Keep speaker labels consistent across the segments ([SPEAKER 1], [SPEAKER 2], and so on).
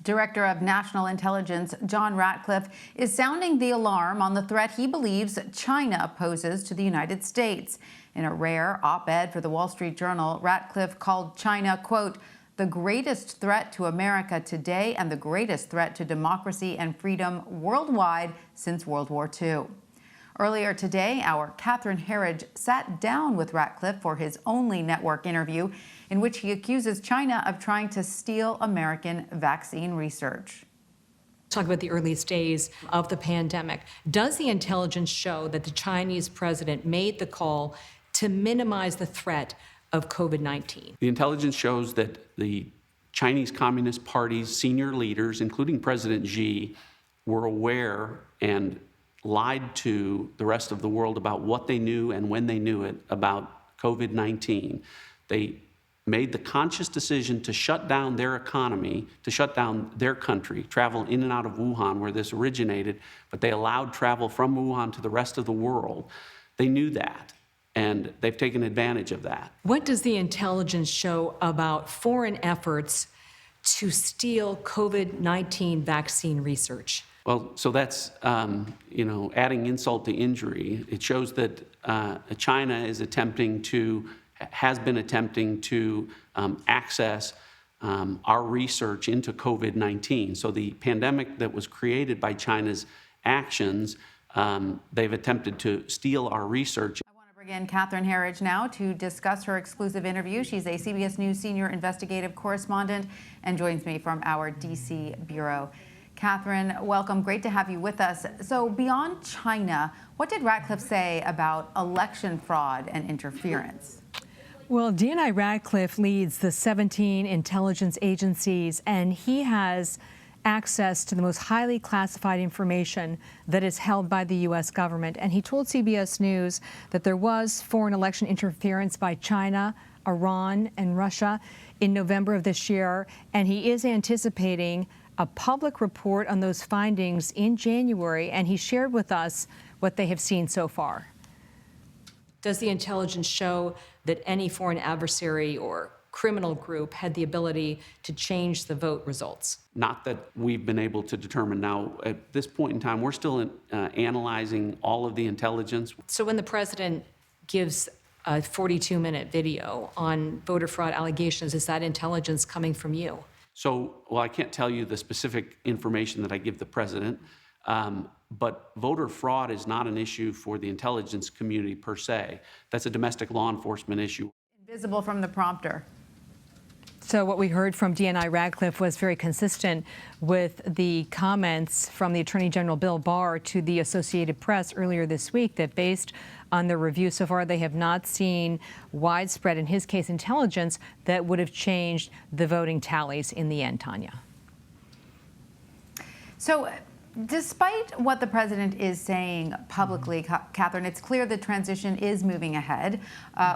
[SPEAKER 1] Director of National Intelligence John Ratcliffe is sounding the alarm on the threat he believes China poses to the United States. In a rare op-ed for the Wall Street Journal, Ratcliffe called China, quote, the greatest threat to America today and the greatest threat to democracy and freedom worldwide since World War II. Earlier today, our Catherine Herridge sat down with Ratcliffe for his only network interview, in which he accuses China of trying to steal American vaccine research.
[SPEAKER 2] Talk about the earliest days of the pandemic. Does the intelligence show that the Chinese president made the call to minimize the threat of COVID-19?
[SPEAKER 3] The intelligence shows that the Chinese Communist Party's senior leaders, including President Xi, were aware and lied to the rest of the world about what they knew and when they knew it about COVID-19. They made the conscious decision to shut down their economy, to shut down their country, travel in and out of Wuhan where this originated, but they allowed travel from Wuhan to the rest of the world. They knew that, and they've taken advantage of that.
[SPEAKER 2] What does the intelligence show about foreign efforts to steal COVID-19 vaccine research?
[SPEAKER 3] Well, so that's, adding insult to injury. It shows that China is has been attempting to access our research into COVID-19. So the pandemic that was created by China's actions, they've attempted to steal our research.
[SPEAKER 1] I want to bring in Catherine Herridge now to discuss her exclusive interview. She's a CBS News senior investigative correspondent and joins me from our D.C. bureau. Catherine, welcome. Great to have you with us. So beyond China, what did Ratcliffe say about election fraud and interference?
[SPEAKER 4] Well, DNI Ratcliffe leads the 17 intelligence agencies, and he has access to the most highly classified information that is held by the U.S. government. And he told CBS News that there was foreign election interference by China, Iran, and Russia in November of this year, and he is anticipating a public report on those findings in January, and he shared with us what they have seen so far.
[SPEAKER 2] Does the intelligence show that any foreign adversary or criminal group had the ability to change the vote results?
[SPEAKER 3] Not that we've been able to determine. Now, at this point in time, we're still analyzing all of the intelligence.
[SPEAKER 2] So when the president gives a 42-minute video on voter fraud allegations, is that intelligence coming from you?
[SPEAKER 3] So, well, I can't tell you the specific information that I give the president, but voter fraud is not an issue for the intelligence community per se. That's a domestic law enforcement issue.
[SPEAKER 1] Invisible from the prompter.
[SPEAKER 4] So what we heard from DNI Ratcliffe was very consistent with the comments from the Attorney General Bill Barr to the Associated Press earlier this week, that based on the review so far, they have not seen widespread, in his case, intelligence that would have changed the voting tallies in the end, Tanya.
[SPEAKER 1] So despite what the president is saying publicly, Catherine, it's clear the transition is moving ahead.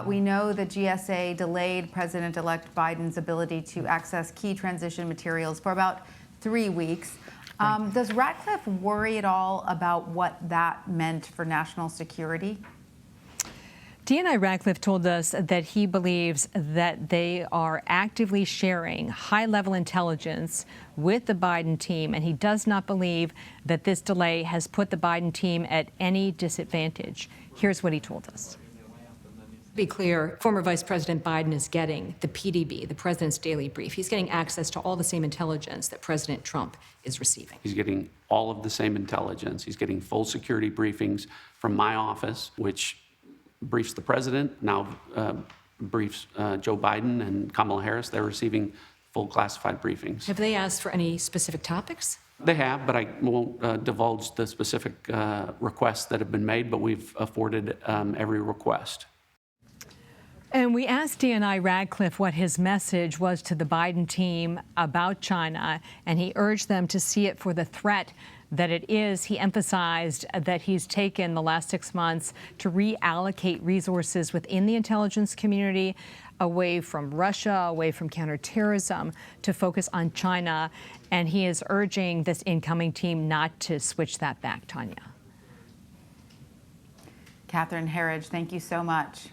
[SPEAKER 1] We know that GSA delayed President-elect Biden's ability to access key transition materials for about 3 weeks. Does Ratcliffe worry at all about what that meant for national security?
[SPEAKER 4] DNI Ratcliffe told us that he believes that they are actively sharing high-level intelligence with the Biden team, and he does not believe that this delay has put the Biden team at any disadvantage. Here's what he told us.
[SPEAKER 2] To be clear, former Vice President Biden is getting the PDB, the President's Daily Brief. He's getting access to all the same intelligence that President Trump is receiving.
[SPEAKER 3] He's getting all of the same intelligence. He's getting full security briefings from my office, which briefs the president, now briefs Joe Biden and Kamala Harris. They're receiving full classified briefings.
[SPEAKER 2] Have they asked for any specific topics?
[SPEAKER 3] They have, but I won't divulge the specific requests that have been made, but we've afforded every request.
[SPEAKER 4] And we asked DNI Ratcliffe what his message was to the Biden team about China, and he urged them to see it for the threat that it is. He emphasized that he's taken the last 6 months to reallocate resources within the intelligence community away from Russia, away from counterterrorism, to focus on China. And he is urging this incoming team not to switch that back, Tanya.
[SPEAKER 1] Catherine Herridge, thank you so much.